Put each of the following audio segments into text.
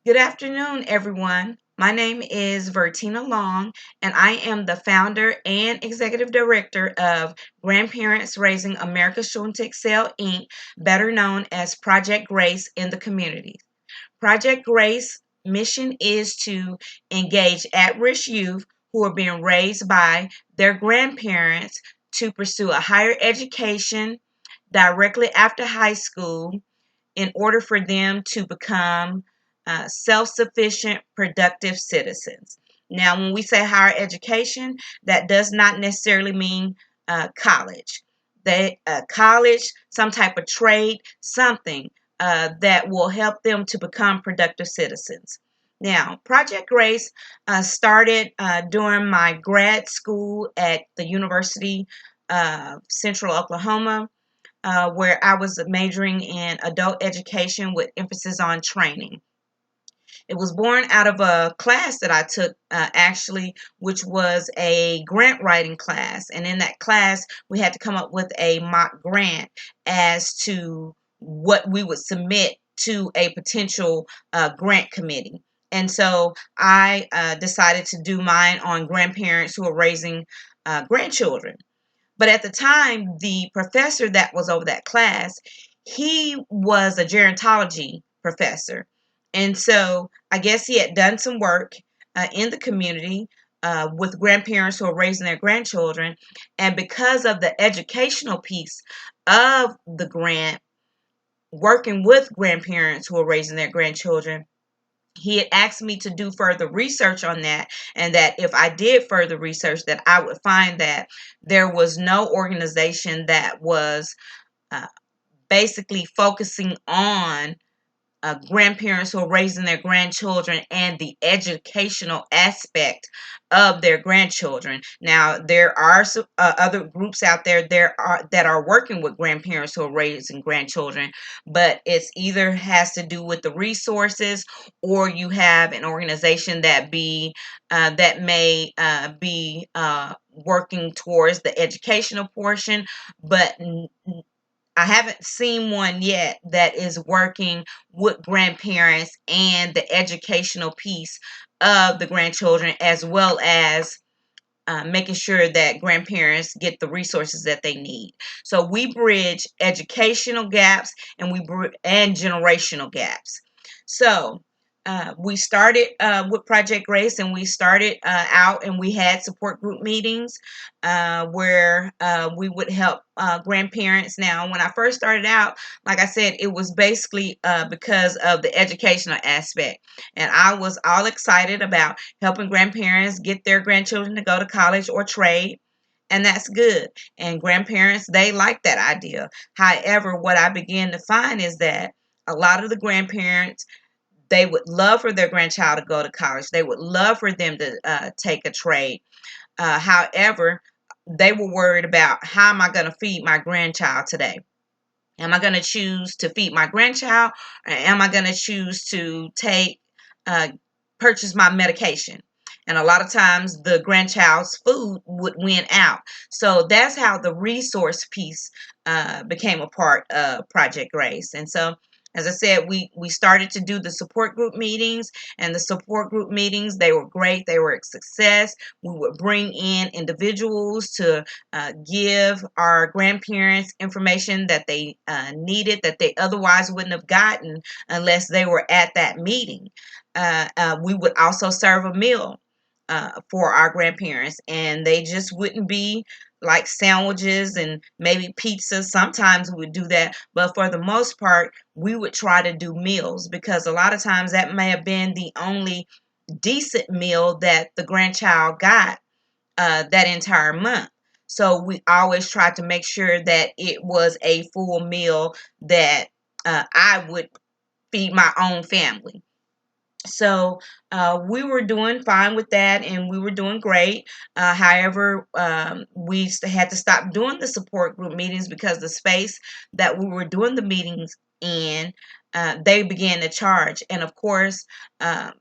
Good afternoon, everyone. My name is Vertina Long, and I am the founder and executive director of Grandparents Raising America's Children to Excel, Inc., better known as Project Grace in the community. Project Grace mission is to engage at-risk youth who are being raised by their grandparents to pursue a higher education directly after high school in order for them to become self sufficient, productive citizens. Now, when we say higher education, that does not necessarily mean college. College, some type of trade, something that will help them to become productive citizens. Now, Project Grace started during my grad school at the University of Central Oklahoma, where I was majoring in adult education with emphasis on training. It was born out of a class that I took, actually, which was a grant writing class. And in that class, we had to come up with a mock grant as to what we would submit to a potential grant committee. And so I decided to do mine on grandparents who are raising grandchildren. But at the time, the professor that was over that class, he was a gerontology professor. And so I guess he had done some work in the community with grandparents who are raising their grandchildren. And because of the educational piece of the grant, working with grandparents who are raising their grandchildren, he had asked me to do further research on that, and that if I did further research, that I would find that there was no organization that was uh, basically focusing on grandparents who are raising their grandchildren and the educational aspect of their grandchildren. Now, there are some, other groups out that are working with grandparents who are raising grandchildren, but it's either has to do with the resources, or you have an organization that may be working towards the educational portion, but I haven't seen one yet that is working with grandparents and the educational piece of the grandchildren, as well as making sure that grandparents get the resources that they need. So we bridge educational gaps, and generational gaps. So we started with Project Grace, and we started out, and we had support group meetings where we would help grandparents. Now, when I first started out, like I said, it was basically because of the educational aspect, and I was all excited about helping grandparents get their grandchildren to go to college or trade. And that's good. And grandparents, they like that idea. However, what I began to find is that a lot of the grandparents, they would love for their grandchild to go to college. They would love for them to take a trade. However, they were worried about, how am I going to feed my grandchild today? Am I going to choose to feed my grandchild, or am I going to choose to uh, purchase my medication? And a lot of times the grandchild's food would win out. So that's how the resource piece became a part of Project Grace. And so, as I said, we started to do the support group meetings, and the support group meetings, they were great. They were a success. We would bring in individuals to give our grandparents information that they needed, that they otherwise wouldn't have gotten unless they were at that meeting. We would also serve a meal for our grandparents, and they just wouldn't be like sandwiches and maybe pizza. Sometimes we would do that, but for the most part, we would try to do meals, because a lot of times that may have been the only decent meal that the grandchild got that entire month. So we always tried to make sure that it was a full meal that I would feed my own family. So we were doing fine with that, and we were doing great. However, we had to stop doing the support group meetings, because the space that we were doing the meetings in, they began to charge. And of course, uh,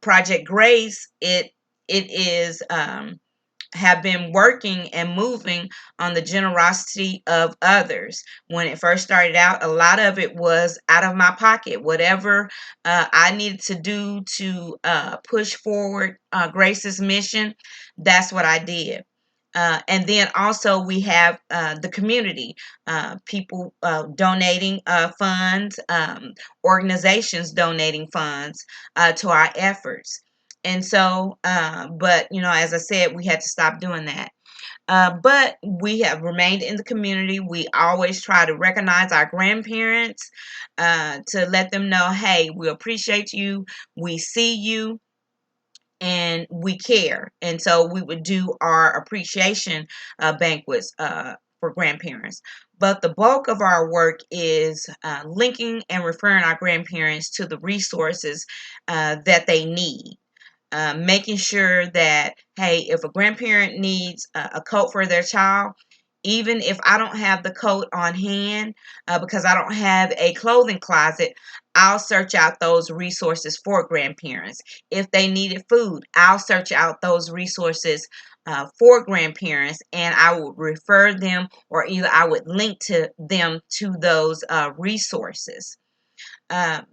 Project Grace, it is have been working and moving on the generosity of others. When it first started out, a lot of it was out of my pocket. Whatever I needed to do to push forward Grace's mission, that's what I did. And then also we have the community, people donating funds, organizations donating funds to our efforts. And so, but as I said, we had to stop doing that. But we have remained in the community. We always try to recognize our grandparents, to let them know, hey, we appreciate you, we see you, and we care. And so we would do our appreciation banquets for grandparents. But the bulk of our work is linking and referring our grandparents to the resources that they need. Making sure that, hey, if a grandparent needs a coat for their child, even if I don't have the coat on hand, because I don't have a clothing closet, I'll search out those resources for grandparents. If they needed food, I'll search out those resources for grandparents, and I would refer them, or either I would link to them to those resources,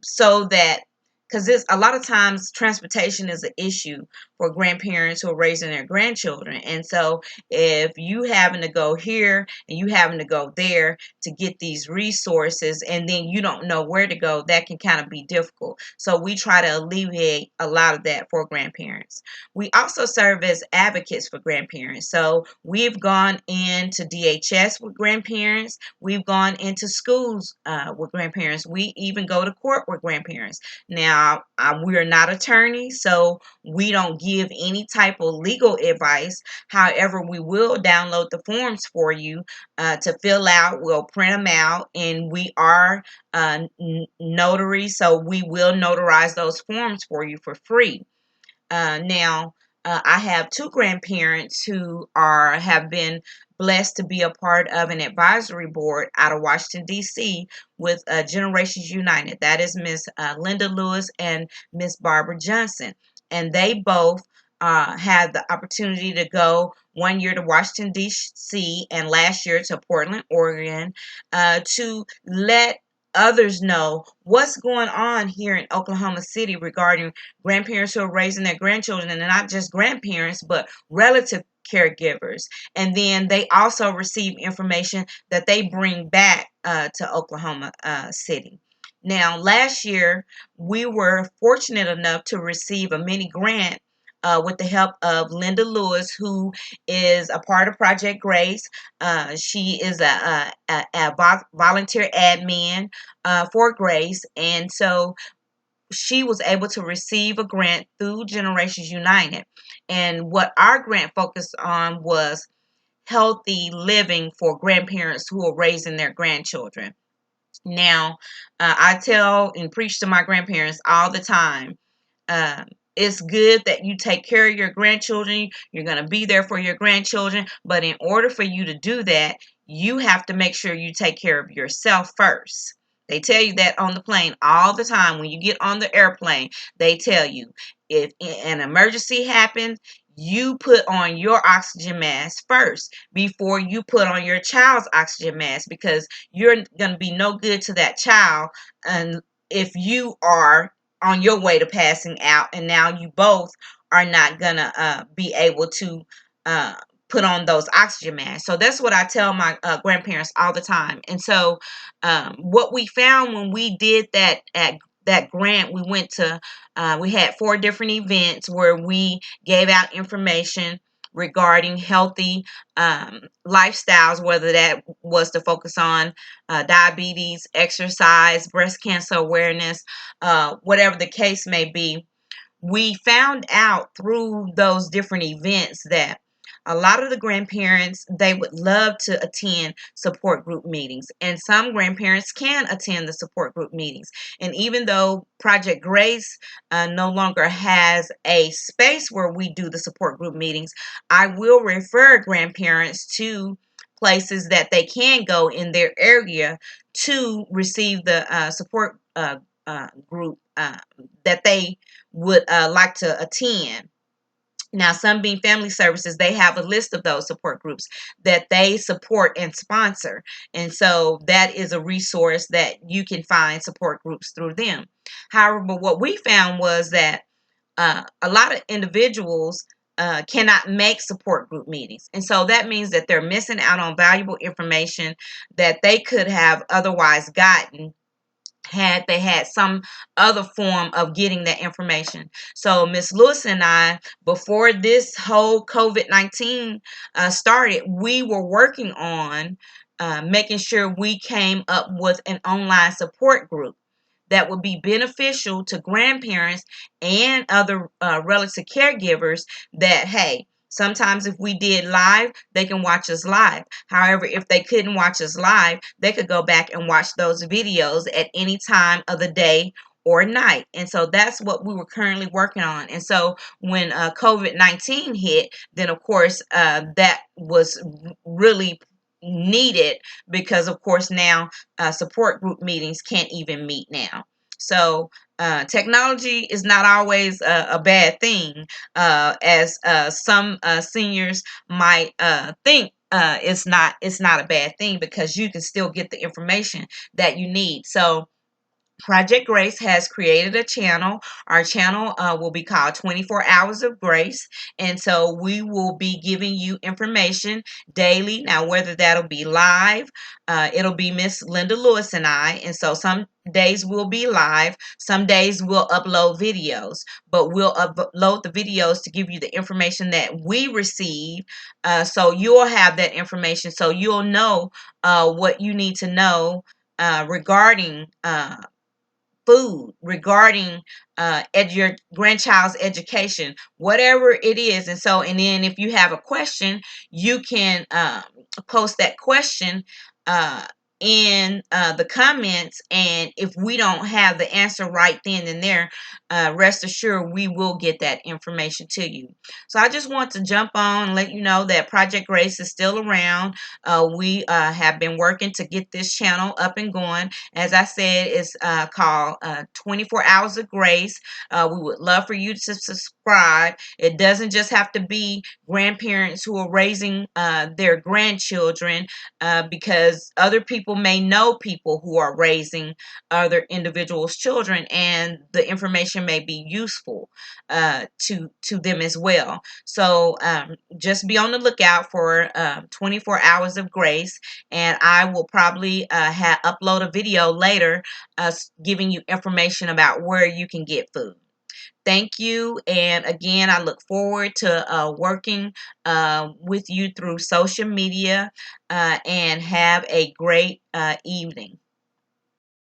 so that, because this a lot of times transportation is an issue for grandparents who are raising their grandchildren. And so if you having to go here and you having to go there to get these resources, and then you don't know where to go, that can kind of be difficult. So we try to alleviate a lot of that for grandparents. We also serve as advocates for grandparents. So we've gone into DHS with grandparents. We've gone into schools with grandparents. We even go to court with grandparents. Now, we're not attorneys, so we don't give any type of legal advice. However, we will download the forms for you to fill out. We'll print them out, and we are notaries, so we will notarize those forms for you for free. Now, I have two grandparents who have been blessed to be a part of an advisory board out of Washington, D.C. with Generations United. That is Miss Linda Lewis and Miss Barbara Johnson. And they both had the opportunity to go one year to Washington, D.C., and last year to Portland, Oregon, to let others know what's going on here in Oklahoma City regarding grandparents who are raising their grandchildren, and not just grandparents, but relative caregivers. And then they also receive information that they bring back to Oklahoma City. Now, last year, we were fortunate enough to receive a mini grant with the help of Linda Lewis, who is a part of Project Grace. She is a volunteer admin for Grace. And so she was able to receive a grant through Generations United. And what our grant focused on was healthy living for grandparents who are raising their grandchildren. Now, I tell and preach to my grandparents all the time. Um, it's good that you take care of your grandchildren. You're going to be there for your grandchildren. But in order for you to do that, you have to make sure you take care of yourself first. They tell you that on the plane all the time. When you get on the airplane, they tell you if an emergency happens, you put on your oxygen mask first before you put on your child's oxygen mask, because you're going to be no good to that child, and if you are on your way to passing out, and now you both are not gonna be able to uh, put on those oxygen masks. So that's what I tell my grandparents all the time. And so what we found when we did that at that grant, we went to we had 4 different events where we gave out information regarding healthy lifestyles, whether that was to focus on diabetes, exercise, breast cancer awareness, whatever the case may be. We found out through those different events that a lot of the grandparents, they would love to attend support group meetings, and some grandparents can attend the support group meetings. And even though Project Grace no longer has a space where we do the support group meetings, I will refer grandparents to places that they can go in their area to receive the support group that they would like to attend. Now, Sunbeam Family Services, they have a list of those support groups that they support and sponsor. And so that is a resource that you can find support groups through them. However, but what we found was that a lot of individuals cannot make support group meetings. And so that means that they're missing out on valuable information that they could have otherwise gotten had they had some other form of getting that information. So Miss Lewis and I, before this whole COVID-19 started, we were working on making sure we came up with an online support group that would be beneficial to grandparents and other relative caregivers. That, hey, sometimes if we did live, they can watch us live. However, if they couldn't watch us live, they could go back and watch those videos at any time of the day or night. And so that's what we were currently working on. And so when COVID-19 hit, then of course that was really needed, because of course now support group meetings can't even meet now. So technology is not always a bad thing, as some seniors might think. It's not a bad thing, because you can still get the information that you need. So Project Grace has created a channel. Our channel will be called 24 Hours of Grace. And so we will be giving you information daily. Now, whether that'll be live, it'll be Miss Linda Lewis and I. And so some days we'll be live, some days we'll upload videos, but we'll upload the videos to give you the information that we receive. So you'll have that information, so you'll know what you need to know regarding food, regarding your grandchild's education, whatever it is. And so, and then if you have a question, you can post that question uh, in the comments. And if we don't have the answer right then and there, rest assured we will get that information to you. So I just want to jump on and let you know that Project Grace is still around. We have been working to get this channel up and going. As I said, it's called 24 Hours of Grace. We would love for you to subscribe. It doesn't just have to be grandparents who are raising their grandchildren, because other people may know people who are raising other individuals' children, and the information may be useful to them as well. So just be on the lookout for 24 Hours of Grace, and I will probably upload a video later giving you information about where you can get food. Thank you. And again, I look forward to working with you through social media, and have a great evening.